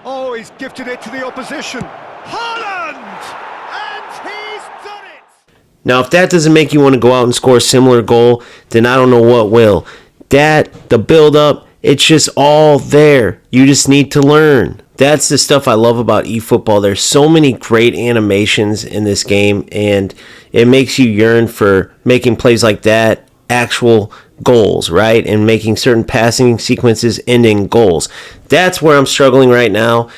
Oh, he's gifted it to the opposition. Haaland! And he's done it! Now, if that doesn't make you want to go out and score a similar goal, then I don't know what will. The build-up, it's just all there. You just need to learn. That's the stuff I love about eFootball. There's so many great animations in this game, and it makes you yearn for making plays like that actual goals, right? And making certain passing sequences ending goals. That's where I'm struggling right now.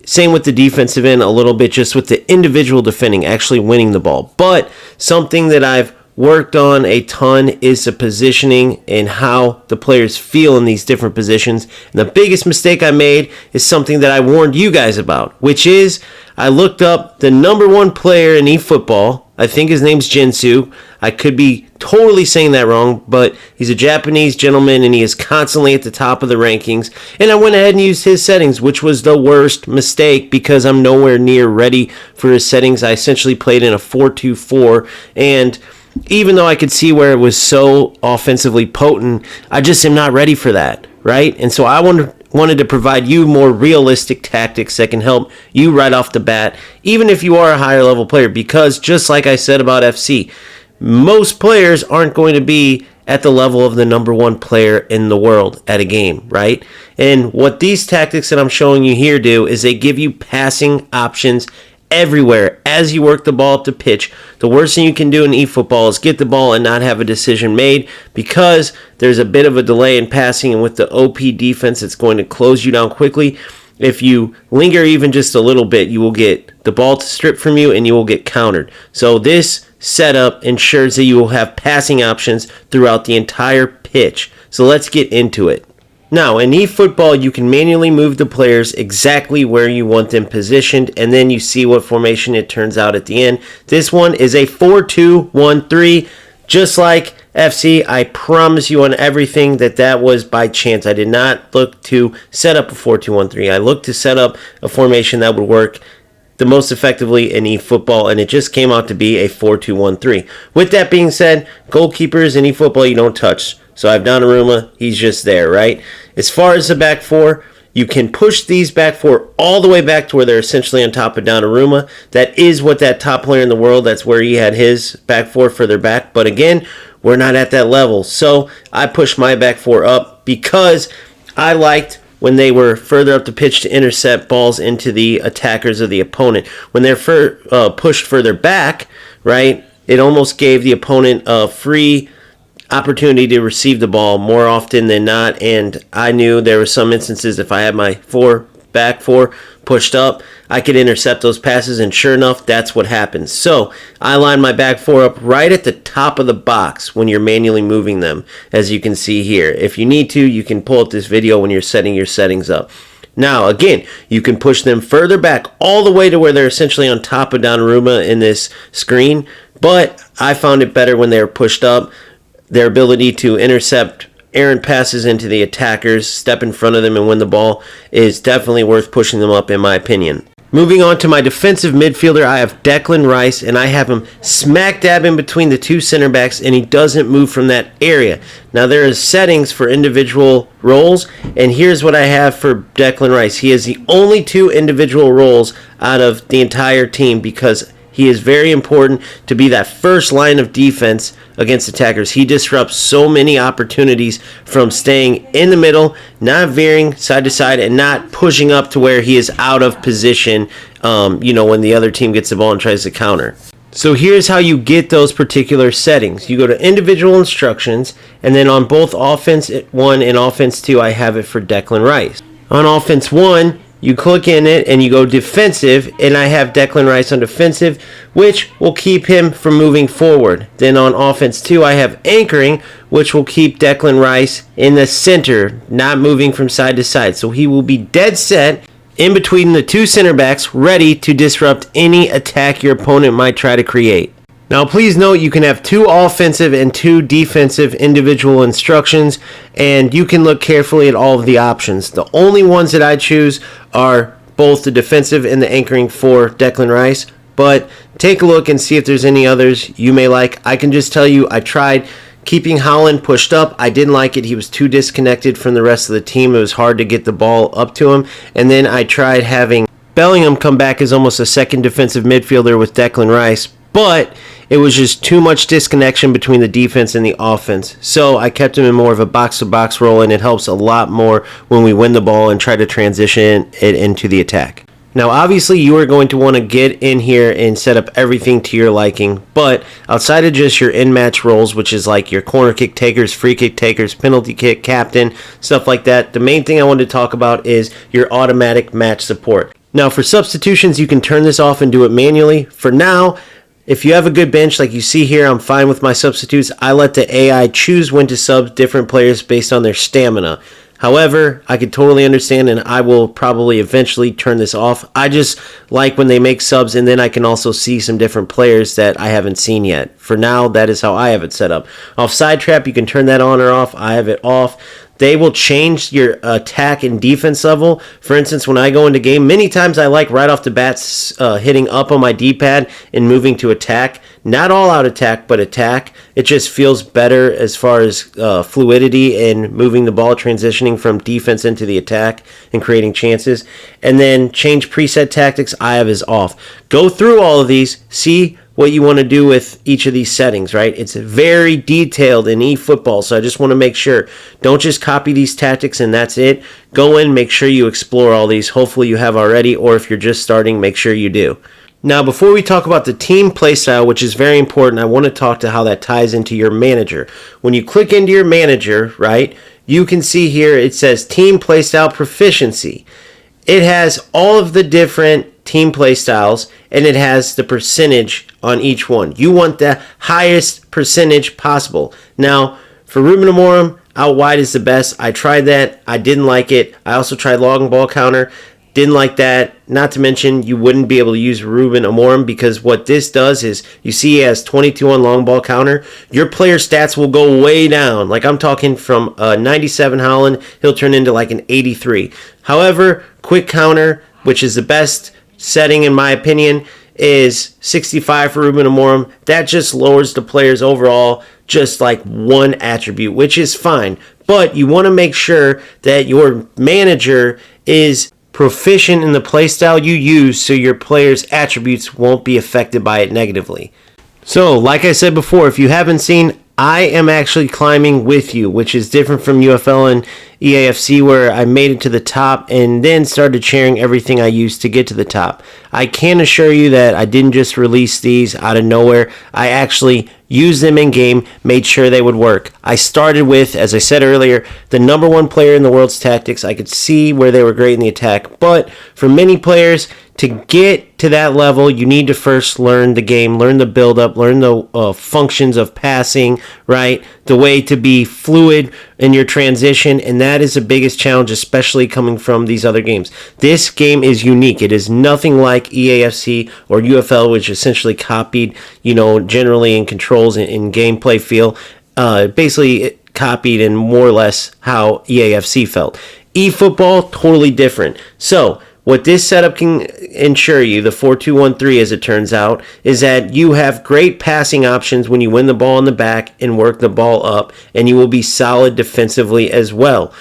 Same with the defensive end, a little bit just with the individual defending, actually winning the ball. But something that I've worked on a ton is the positioning and how the players feel in these different positions. And the biggest mistake I made is something that I warned you guys about, which is I looked up the number one player in eFootball. I think his name's Jinsu. I could be totally saying that wrong, but he's a Japanese gentleman and he is constantly at the top of the rankings. And I went ahead and used his settings, which was the worst mistake because I'm nowhere near ready for his settings. I essentially played in a 4-2-4, and even though I could see where it was so offensively potent, I just am not ready for that, right? And so I wanted to provide you more realistic tactics that can help you right off the bat, even if you are a higher level player, because just like I said about FC, most players aren't going to be at the level of the number one player in the world at a game, right? And what these tactics that I'm showing you here do is they give you passing options everywhere as you work the ball up the pitch. The worst thing you can do in eFootball is get the ball and not have a decision made because there's a bit of a delay in passing, and with the OP defense, it's going to close you down quickly. If you linger even just a little bit, you will get the ball stripped from you and you will get countered. So this setup ensures that you will have passing options throughout the entire pitch. So let's get into it. Now, in eFootball, you can manually move the players exactly where you want them positioned, and then you see what formation it turns out at the end. This one is a 4-2-1-3, just like FC. I promise you on everything that was by chance. I did not look to set up a 4-2-1-3. I looked to set up a formation that would work the most effectively in eFootball, and it just came out to be a 4-2-1-3. With that being said, goalkeepers in eFootball you don't touch. So I have Donnarumma, he's just there, right? As far as the back four, you can push these back four all the way back to where they're essentially on top of Donnarumma. That is what that top player in the world, that's where he had his back four further back. But again, we're not at that level. So I pushed my back four up because I liked when they were further up the pitch to intercept balls into the attackers of the opponent. When they're pushed further back, right, it almost gave the opponent a free opportunity to receive the ball more often than not, and I knew there were some instances if I had my back four pushed up, I could intercept those passes, and sure enough, that's what happens. So I line my back four up right at the top of the box when you're manually moving them, as you can see here. If you need to, you can pull up this video when you're setting your settings up. Now, again, you can push them further back all the way to where they're essentially on top of Donnarumma in this screen, but I found it better when they were pushed up. Their ability to intercept errant passes into the attackers, step in front of them and win the ball is definitely worth pushing them up in my opinion. Moving on to my defensive midfielder, I have Declan Rice, and I have him smack dab in between the two center backs, and he doesn't move from that area. Now there is settings for individual roles, and here's what I have for Declan Rice. He has the only two individual roles out of the entire team because he is very important to be that first line of defense against attackers. He disrupts so many opportunities from staying in the middle, not veering side to side, and not pushing up to where he is out of position, when the other team gets the ball and tries to counter. So here's how you get those particular settings. You go to individual instructions, and then on both offense 1 and offense 2, I have it for Declan Rice. On offense 1, you click in it and you go defensive, and I have Declan Rice on defensive, which will keep him from moving forward. Then on offense 2, I have anchoring, which will keep Declan Rice in the center, not moving from side to side. So he will be dead set in between the two center backs, ready to disrupt any attack your opponent might try to create. Now, please note you can have 2 offensive and 2 defensive individual instructions, and you can look carefully at all of the options. The only ones that I choose are both the defensive and the anchoring for Declan Rice, but take a look and see if there's any others you may like. I can just tell you I tried Keeping Haaland pushed up, I didn't like it. He was too disconnected from the rest of the team. It was hard to get the ball up to him. And then I tried having Bellingham come back as almost a second defensive midfielder with Declan Rice, but it was just too much disconnection between the defense and the offense. So I kept him in more of a box-to-box role, and it helps a lot more when we win the ball and try to transition it into the attack. Now, obviously, you are going to want to get in here and set up everything to your liking, but outside of just your in-match roles, which is like your corner kick takers, free kick takers, penalty kick, captain, stuff like that, the main thing I wanted to talk about is your automatic match support. Now, for substitutions, you can turn this off and do it manually. For now, if you have a good bench, like you see here, I'm fine with my substitutes. I let the AI choose when to sub different players based on their stamina. However, I could totally understand, and I will probably eventually turn this off. I just like when they make subs, and then I can also see some different players that I haven't seen yet. For now, that is how I have it set up. Offside trap, you can turn that on or off. I have it off. They will change your attack and defense level. For instance, when I go into game, many times I like right off the bat hitting up on my D-pad and moving to attack. Not all out attack, but attack. It just feels better as far as fluidity and moving the ball, transitioning from defense into the attack and creating chances. And then change preset tactics, I have is off. Go through all of these, see what you want to do with each of these settings, right? It's very detailed in eFootball, so I just want to make sure. Don't just copy these tactics and that's it. Go in, make sure you explore all these. Hopefully you have already, or if you're just starting, make sure you do. Now, before we talk about the team playstyle, which is very important, I want to talk to how that ties into your manager. When you click into your manager, right, you can see here it says Team Playstyle Proficiency. It has all of the different team play styles, and it has the percentage on each one. You want the highest percentage possible. Now, for Ruben Amorim, out wide is the best. I tried that. I didn't like it. I also tried long ball counter. Didn't like that. Not to mention, you wouldn't be able to use Ruben Amorim because what this does is, you see he has 22 on long ball counter. Your player stats will go way down. Like I'm talking from 97 Haaland, he'll turn into like an 83. However, quick counter, which is the best setting in my opinion, is 65 for Ruben Amorim. That just lowers the player's overall just like one attribute, which is fine. But you want to make sure that your manager is proficient in the playstyle you use so your player's attributes won't be affected by it negatively. So, like I said before, if you haven't seen, I am actually climbing with you, which is different from UFL and EAFC where I made it to the top and then started sharing everything I used to get to the top. I can assure you that I didn't just release these out of nowhere. I actually used them in game, made sure they would work. I started with, as I said earlier, the number one player in the world's tactics. I could see where they were great in the attack, but for many players, to get to that level, you need to first learn the game, learn the build-up, learn the functions of passing, right? The way to be fluid in your transition, and that is the biggest challenge, especially coming from these other games. This game is unique. It is nothing like EAFC or UFL, which essentially copied, generally in controls and gameplay feel. Basically, it copied in more or less how EAFC felt. eFootball, totally different. So, what this setup can ensure you, the 4-2-1-3 as it turns out, is that you have great passing options when you win the ball in the back and work the ball up, and you will be solid defensively as well.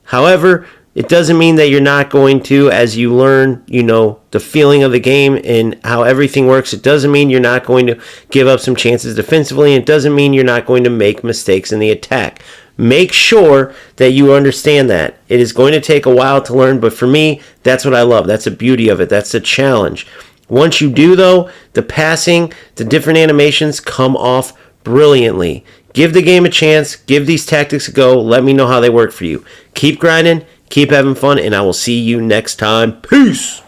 However, it doesn't mean that you're not going to, as you learn, the feeling of the game and how everything works, it doesn't mean you're not going to give up some chances defensively, and it doesn't mean you're not going to make mistakes in the attack. Make sure that you understand that. It is going to take a while to learn, but for me, that's what I love. That's the beauty of it. That's the challenge. Once you do, though, the passing, the different animations come off brilliantly. Give the game a chance. Give these tactics a go. Let me know how they work for you. Keep grinding. Keep having fun, and I will see you next time. Peace!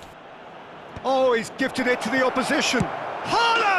Oh, he's gifted it to the opposition. Haaland!